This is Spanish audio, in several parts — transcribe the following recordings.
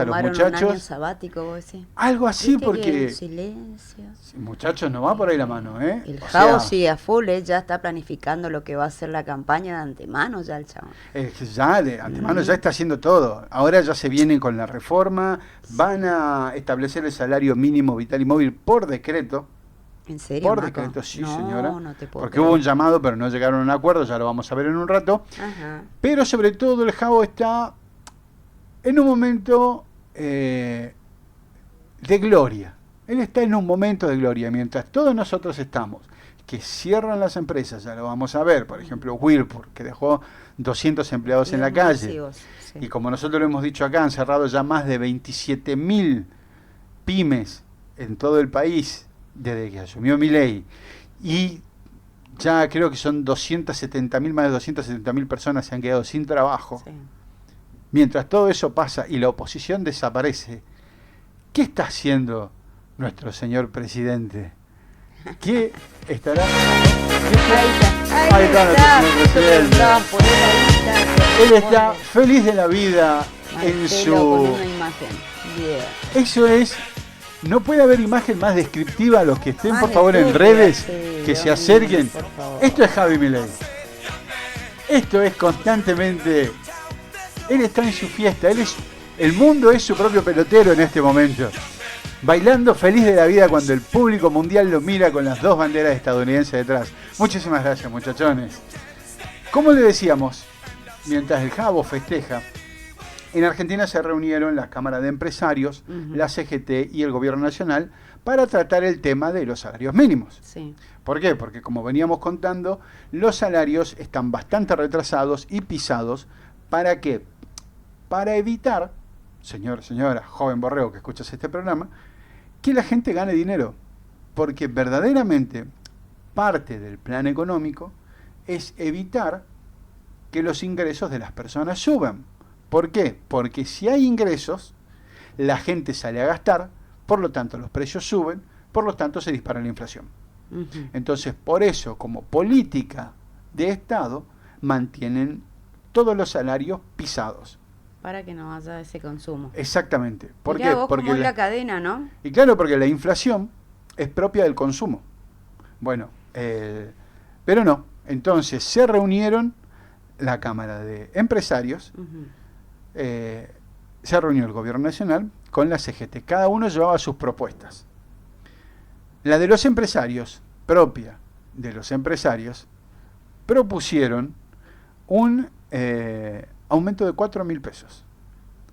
a los Tomaron un año muchachos. sabático, vos decís. Algo así, Viste que porque el silencio. muchachos no va por ahí la mano, ¿eh? El O Javo sea, sigue a full, ya está planificando lo que va a ser la campaña de antemano ya el chabón. que ya de antemano ya está haciendo todo. Ahora ya se vienen con la reforma, van a establecer el salario mínimo vital y móvil por decreto. ¿En serio, Por Maco? decreto, sí, No, señora. no te puedo Porque creer. hubo un llamado, pero no llegaron a un acuerdo, ya lo vamos a ver en un rato. Ajá. Pero sobre todo el Javo está en un momento de gloria. Él está en un momento de gloria, mientras todos nosotros estamos, que cierran las empresas, ya lo vamos a ver, por ejemplo Whirlpool, que dejó 200 empleados en la calle, Masivos, sí. y como nosotros lo hemos dicho acá, han cerrado ya más de 27.000 pymes en todo el país desde que asumió Milei, y ya creo que son 270.000, más de 270.000 personas se han quedado sin trabajo. Sí. Mientras todo eso pasa y la oposición desaparece, ¿qué está haciendo nuestro señor presidente? ¿Qué estará? Ahí está nuestro señor presidente. Él está feliz de la vida en su... Con una imagen. Yeah. Eso es... No puede haber imagen más descriptiva a los que estén, Más por favor, en estúpida, redes, sí, que Dios se acerquen. mío, por favor. Esto es Javi Milei. Esto es constantemente... Él está en su fiesta, el mundo es su propio pelotero en este momento. Bailando feliz de la vida cuando el público mundial lo mira con las dos banderas estadounidenses detrás. Muchísimas gracias, muchachones. Como le decíamos, mientras el Javo festeja, en Argentina se reunieron la Cámara de Empresarios, la CGT y el Gobierno Nacional para tratar el tema de los salarios mínimos. Sí. ¿Por qué? Porque como veníamos contando, los salarios están bastante retrasados y pisados. ¿Para qué? Para evitar, señora, joven borrego que escuchas este programa, que la gente gane dinero. Porque verdaderamente parte del plan económico es evitar que los ingresos de las personas suban. ¿Por qué? Porque si hay ingresos, la gente sale a gastar, por lo tanto los precios suben, por lo tanto se dispara la inflación. Entonces, por eso, como política de Estado, mantienen todos los salarios pisados. Para que no haya ese consumo. Exactamente. ¿Por Mirá qué? vos Porque cómo es la cadena, ¿no? Y claro, porque la inflación es propia del consumo. Bueno, pero no. Entonces se reunieron la Cámara de Empresarios, se reunió el Gobierno Nacional con la CGT. Cada uno llevaba sus propuestas. La de los empresarios, propia de los empresarios, propusieron un aumento de 4.000 pesos.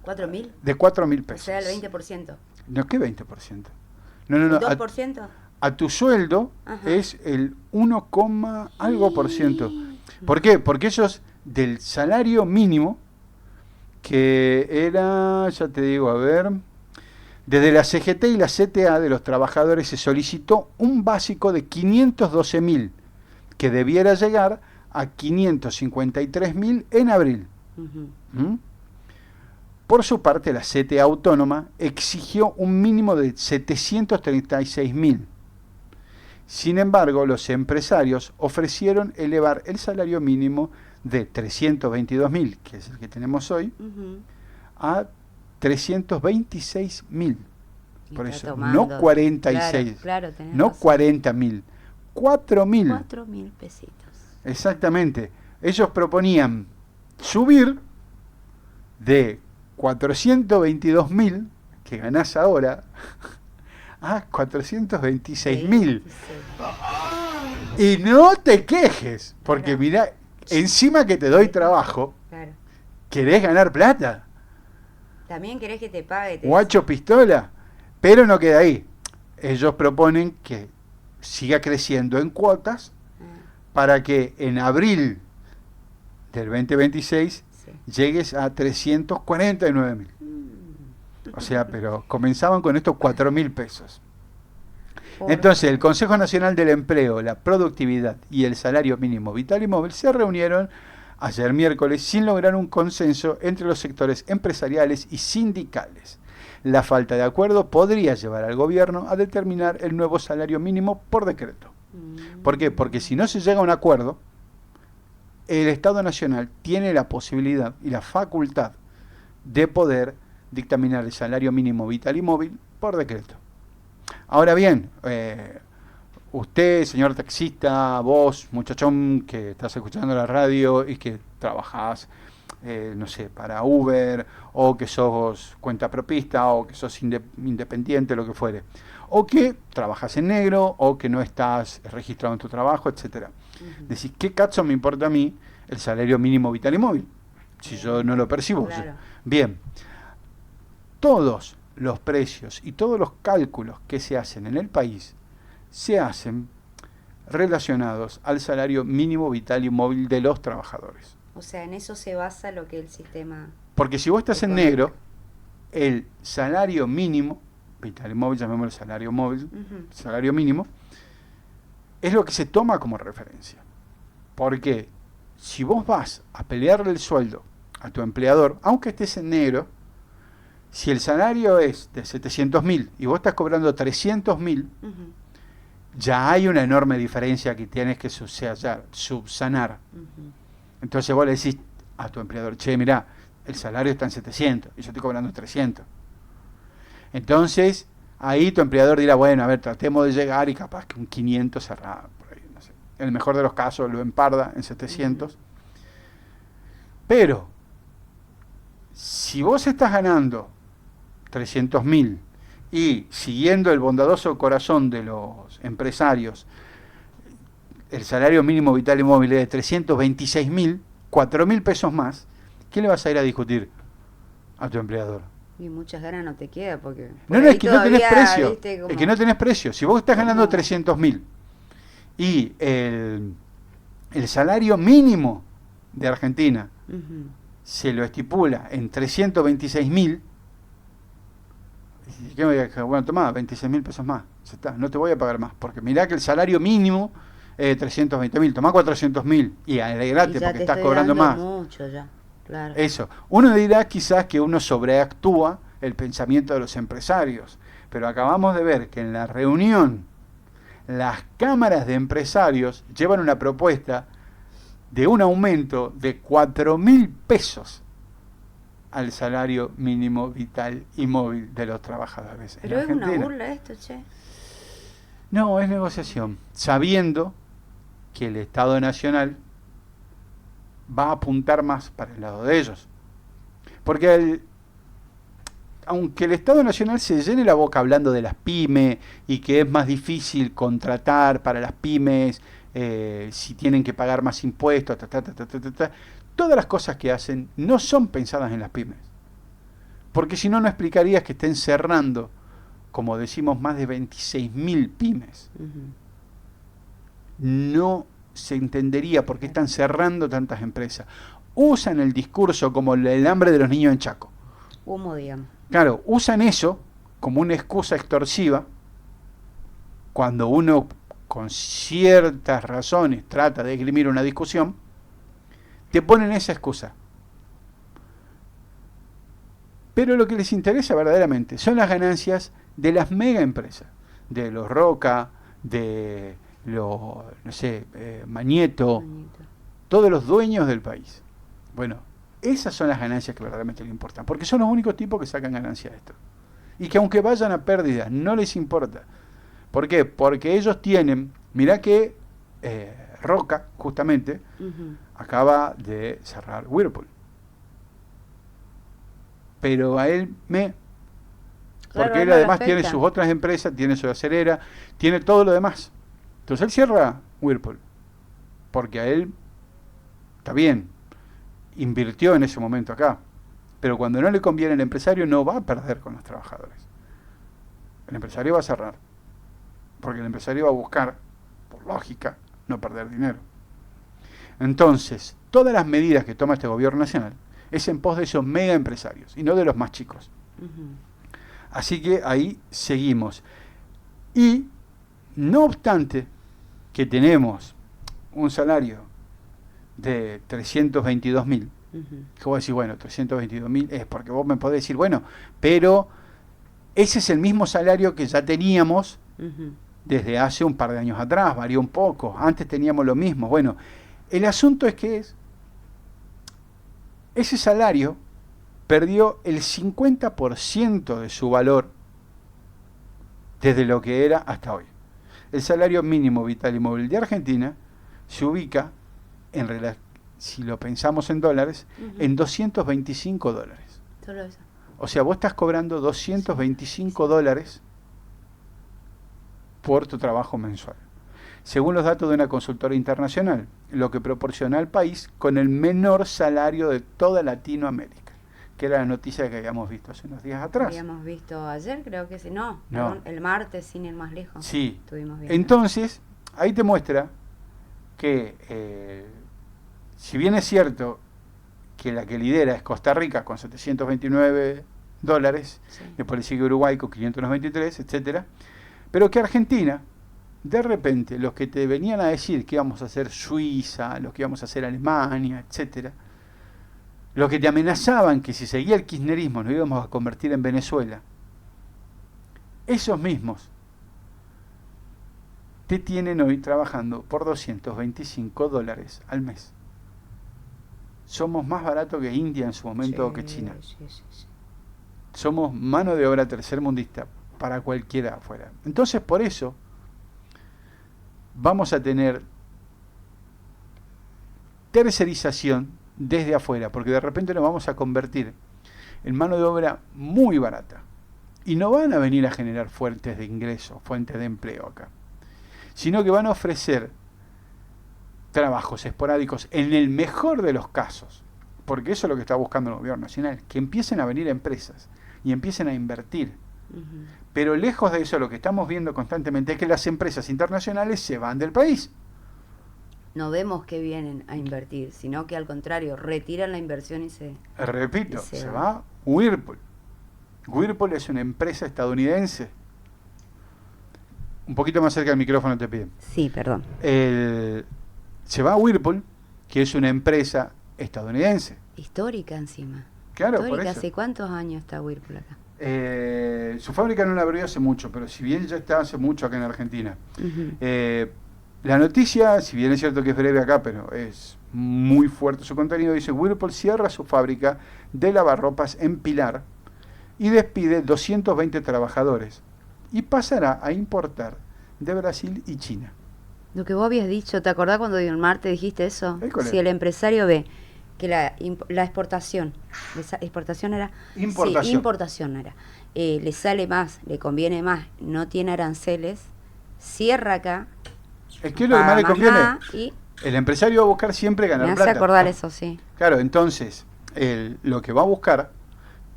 ¿4.000? De 4.000 O pesos. sea, el 20%. No, ¿qué 20%? No. ¿El 2%? A tu sueldo Ajá. es el 1, algo por ciento. ¿Por qué? Porque ellos del salario mínimo, que era, ya te digo, a ver, desde la CGT y la CTA de los trabajadores se solicitó un básico de 512.000, que debiera llegar a 553.000 en abril. ¿Mm? Por su parte, la CTA autónoma exigió un mínimo de 736.000. Sin embargo, los empresarios ofrecieron elevar el salario mínimo de 322.000, que es el que tenemos hoy, a 326.000. Por eso, tomando, no 46, claro, tenés no razón. 40.000, 4.000. 4.000 pesitos. Exactamente. Ellos proponían subir de 422.000, que ganás ahora, a 426.000. Y no te quejes, porque Claro. mirá, encima que te doy trabajo, Claro. querés ganar plata. También querés que te pague. Guacho pistola. Pero no queda ahí. Ellos proponen que siga creciendo en cuotas para que en abril del 2026 llegues a 349.000. O sea, pero comenzaban con estos 4.000 pesos. Entonces, el Consejo Nacional del Empleo, la Productividad y el Salario Mínimo Vital y Móvil se reunieron ayer miércoles sin lograr un consenso entre los sectores empresariales y sindicales. La falta de acuerdo podría llevar al gobierno a determinar el nuevo salario mínimo por decreto. ¿Por qué? Porque si no se llega a un acuerdo, el Estado Nacional tiene la posibilidad y la facultad de poder dictaminar el salario mínimo vital y móvil por decreto. Ahora bien, usted, señor taxista, vos, muchachón que estás escuchando la radio y que trabajás, no sé, para Uber, o que sos cuentapropista, o que sos independiente, lo que fuere, o que trabajas en negro, o que no estás registrado en tu trabajo, etcétera. Decís, ¿qué cacho me importa a mí el salario mínimo vital y móvil? Si yo no lo percibo. Claro. Bien, todos los precios y todos los cálculos que se hacen en el país se hacen relacionados al salario mínimo vital y móvil de los trabajadores. O sea, en eso se basa lo que el sistema... Porque si vos estás en económico. negro, el salario mínimo, vital y móvil, llamémoslo salario móvil, salario mínimo, es lo que se toma como referencia. Porque si vos vas a pelearle el sueldo a tu empleador, aunque estés en negro, si el salario es de 700.000 y vos estás cobrando 300.000, ya hay una enorme diferencia que tienes que subsanar. Entonces vos le decís a tu empleador, che, mirá, el salario está en 700 y yo estoy cobrando 300. Entonces, ahí tu empleador dirá, bueno, a ver, tratemos de llegar y capaz que un 500 cerrado, por ahí, no sé. En el mejor de los casos lo emparda en 700. Pero, si vos estás ganando 300.000 y siguiendo el bondadoso corazón de los empresarios, el salario mínimo vital y móvil es de 326.000, 4.000 pesos más, ¿qué le vas a ir a discutir a tu empleador? Y muchas ganas no te queda porque... No, es que no tenés precio. Es que no tenés precio. Si vos estás ganando 300.000 y el salario mínimo de Argentina se lo estipula en 326.000, ¿qué me voy a dejar? Bueno, tomá, 26.000 pesos más. Ya está, no te voy a pagar más. Porque mirá que el salario mínimo es 320.000. Tomá 400.000 y alegrate porque estás cobrando más. Mucho ya, claro. Eso. Uno dirá quizás que uno sobreactúa el pensamiento de los empresarios. Pero acabamos de ver que en la reunión las cámaras de empresarios llevan una propuesta de un aumento de 4.000 pesos al salario mínimo vital y móvil de los trabajadores. Pero es una burla esto, che. No, es negociación, sabiendo que el Estado Nacional va a apuntar más para el lado de ellos. Porque aunque el Estado Nacional se llene la boca hablando de las pymes y que es más difícil contratar para las pymes, si tienen que pagar más impuestos, todas las cosas que hacen no son pensadas en las pymes. Porque si no, no explicarías que estén cerrando, como decimos, más de 26.000 pymes. No se entendería por qué están cerrando tantas empresas. Usan el discurso como el hambre de los niños en Chaco. Humo, digamos. Claro, usan eso como una excusa extorsiva cuando uno con ciertas razones trata de esgrimir una discusión, te ponen esa excusa. Pero lo que les interesa verdaderamente son las ganancias de las mega empresas, de los Roca, de los, no sé, Mañeto, todos los dueños del país. Bueno, esas son las ganancias que verdaderamente les importan, porque son los únicos tipos que sacan ganancias de esto. Y que aunque vayan a pérdidas, no les importa. ¿Por qué? Porque ellos tienen, mirá que Roca, justamente, acaba de cerrar Whirlpool. Pero a él porque Claro, él además tiene sus otras empresas, tiene su acerera, tiene todo lo demás. Entonces él cierra Whirlpool, porque a él, está bien, invirtió en ese momento acá, pero cuando no le conviene el empresario no va a perder con los trabajadores. El empresario va a cerrar, porque el empresario va a buscar, por lógica, no perder dinero. Entonces, todas las medidas que toma este gobierno nacional es en pos de esos mega empresarios y no de los más chicos. Así que ahí seguimos. Y no obstante que tenemos un salario de 322.000, que vos decís, bueno, 322.000 es porque vos me podés decir, bueno, pero ese es el mismo salario que ya teníamos desde hace un par de años atrás, varió un poco, antes teníamos lo mismo. Bueno, el asunto es que ese salario perdió el 50% de su valor desde lo que era hasta hoy. El salario mínimo vital y móvil de Argentina se ubica, si lo pensamos en dólares, en $225. Solo eso. O sea, vos estás cobrando $225 por tu trabajo mensual, según los datos de una consultora internacional, lo que proporciona al país con el menor salario de toda Latinoamérica, que era la noticia que habíamos visto hace unos días atrás. Habíamos visto ayer, creo que sí. No, No. perdón, el martes, sin ir más lejos. Sí. Estuvimos viendo. Entonces, ahí te muestra que, si bien es cierto que la que lidera es Costa Rica con $729, Sí. después le sigue Uruguay con 593, etcétera, pero que Argentina, de repente, los que te venían a decir que íbamos a hacer Suiza, los que íbamos a hacer Alemania, etcétera, los que te amenazaban que si seguía el kirchnerismo nos íbamos a convertir en Venezuela, esos mismos te tienen hoy trabajando por $225 al mes. Somos más baratos que India en su momento, Sí, que China. sí. Somos mano de obra tercermundista para cualquiera afuera. Entonces, por eso vamos a tener tercerización desde afuera, porque de repente nos vamos a convertir en mano de obra muy barata. Y no van a venir a generar fuentes de ingreso, fuentes de empleo acá, sino que van a ofrecer trabajos esporádicos en el mejor de los casos, porque eso es lo que está buscando el gobierno nacional, que empiecen a venir empresas y empiecen a invertir. Pero lejos de eso, lo que estamos viendo constantemente es que las empresas internacionales se van del país. No vemos que vienen a invertir, sino que al contrario, retiran la inversión y se... Repito, Y se va Whirlpool. Whirlpool es una empresa estadounidense. Un poquito más cerca del micrófono te piden. Sí, perdón. Se va Whirlpool, que es una empresa estadounidense. Histórica encima. Claro, Histórica. por eso. ¿Hace cuántos años está Whirlpool acá? Su fábrica no la abrió hace mucho, pero si bien ya está hace mucho acá en Argentina. La noticia, si bien es cierto que es breve acá, pero es muy fuerte su contenido, dice: Whirlpool cierra su fábrica de lavarropas en Pilar y despide 220 trabajadores y pasará a importar de Brasil y China. Lo que vos habías dicho, ¿te acordás cuando el martes dijiste eso? École. Si el empresario ve que la exportación, esa exportación era... Importación. Sí, importación era. Le sale más, le conviene más, no tiene aranceles, cierra acá. Es que es lo que más le conviene. nada, y El empresario va a buscar siempre ganar me hace plata. acordar eso, sí. Claro, entonces, lo que va a buscar,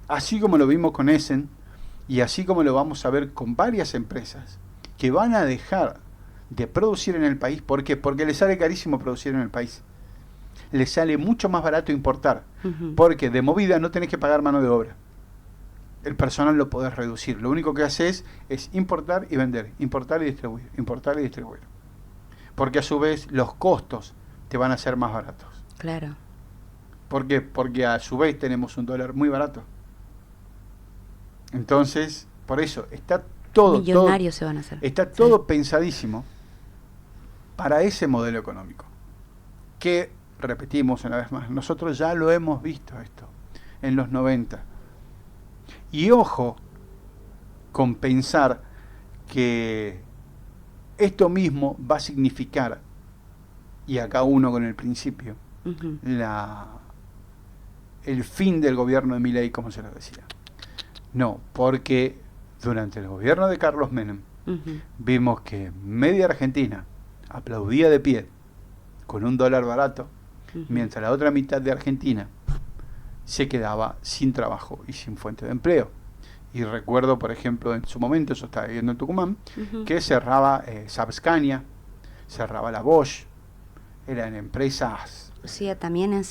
así como lo vimos con Essen, y así como lo vamos a ver con varias empresas, que van a dejar de producir en el país. ¿Por qué? Porque les sale carísimo producir en el país. Les sale mucho más barato importar. Porque de movida no tenés que pagar mano de obra. El personal lo podés reducir. Lo único que haces es importar y vender, importar y distribuir, importar y distribuir. Porque a su vez los costos te van a ser más baratos. Claro. ¿Por qué? Porque a su vez tenemos un dólar muy barato. Entonces, por eso, está todo... Millonarios se van a hacer. Está todo pensadísimo para ese modelo económico. Que, repetimos una vez más, nosotros ya lo hemos visto esto en los 90. Y ojo con pensar que esto mismo va a significar, y acá uno con el principio, el fin del gobierno de Milei, como se lo decía. No, porque durante el gobierno de Carlos Menem vimos que media Argentina aplaudía de pie con un dólar barato, mientras la otra mitad de Argentina se quedaba sin trabajo y sin fuente de empleo. Y recuerdo, por ejemplo, en su momento, yo estaba viviendo en Tucumán, que cerraba Sabscania, cerraba la Bosch, eran empresas... O sea, también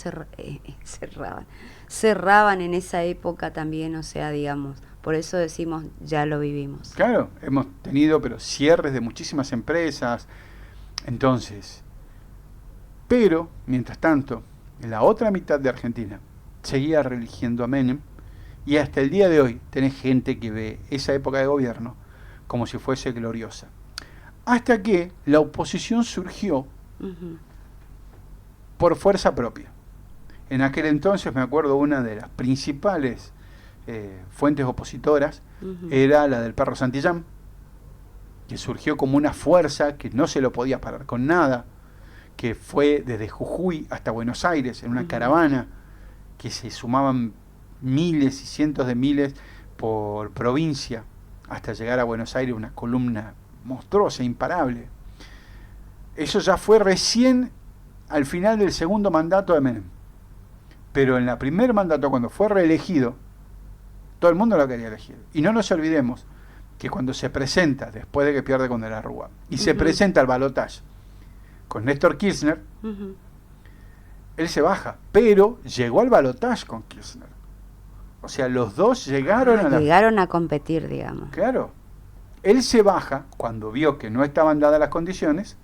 cerraban en esa época también, o sea, digamos, por eso decimos, ya lo vivimos. Claro, hemos tenido pero cierres de muchísimas empresas. Entonces, pero, mientras tanto, en la otra mitad de Argentina seguía reeligiendo a Menem, y hasta el día de hoy tenés gente que ve esa época de gobierno como si fuese gloriosa. Hasta que la oposición surgió por fuerza propia. En aquel entonces, me acuerdo, una de las principales fuentes opositoras era la del Perro Santillán, que surgió como una fuerza que no se lo podía parar con nada, que fue desde Jujuy hasta Buenos Aires en una caravana, que se sumaban miles y cientos de miles por provincia, hasta llegar a Buenos Aires, una columna monstruosa, imparable. Eso ya fue recién al final del segundo mandato de Menem. Pero en el primer mandato, cuando fue reelegido, todo el mundo lo quería elegir. Y no nos olvidemos que cuando se presenta, después de que pierde con De la Rúa, y se presenta al balotaje con Néstor Kirchner, él se baja, pero llegó al balotaje con Kirchner. O sea, los dos llegaron a competir, digamos. Claro. Él se baja cuando vio que no estaban dadas las condiciones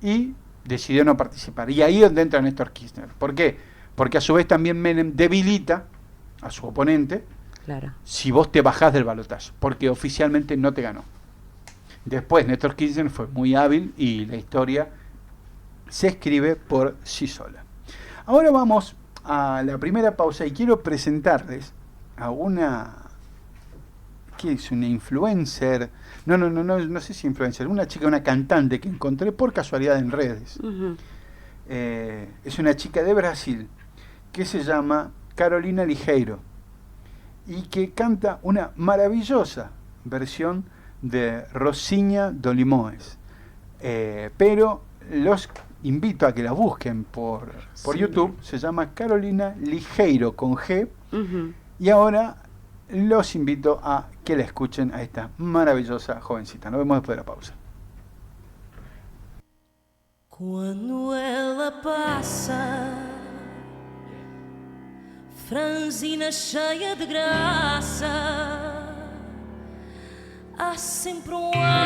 y decidió no participar. Y ahí es donde entra Néstor Kirchner. ¿Por qué? Porque a su vez también Menem debilita a su oponente, claro, si vos te bajás del balotaje, porque oficialmente no te ganó. Después Néstor Kirchner fue muy hábil y la historia se escribe por sí sola. Ahora vamos a la primera pausa y quiero presentarles a una... ¿Qué es? Una influencer. No sé si influencer. Una chica, una cantante que encontré por casualidad en redes. Es una chica de Brasil que se llama Carolina Ligeiro y que canta una maravillosa versión de Rosinha do Limoes. Pero los invito a que la busquen por YouTube. Se llama Carolina Ligeiro con G. Y ahora los invito a que la escuchen a esta maravillosa jovencita. Nos vemos después de la pausa. Quando ela passa, franzina cheia de graça, há sempre um ar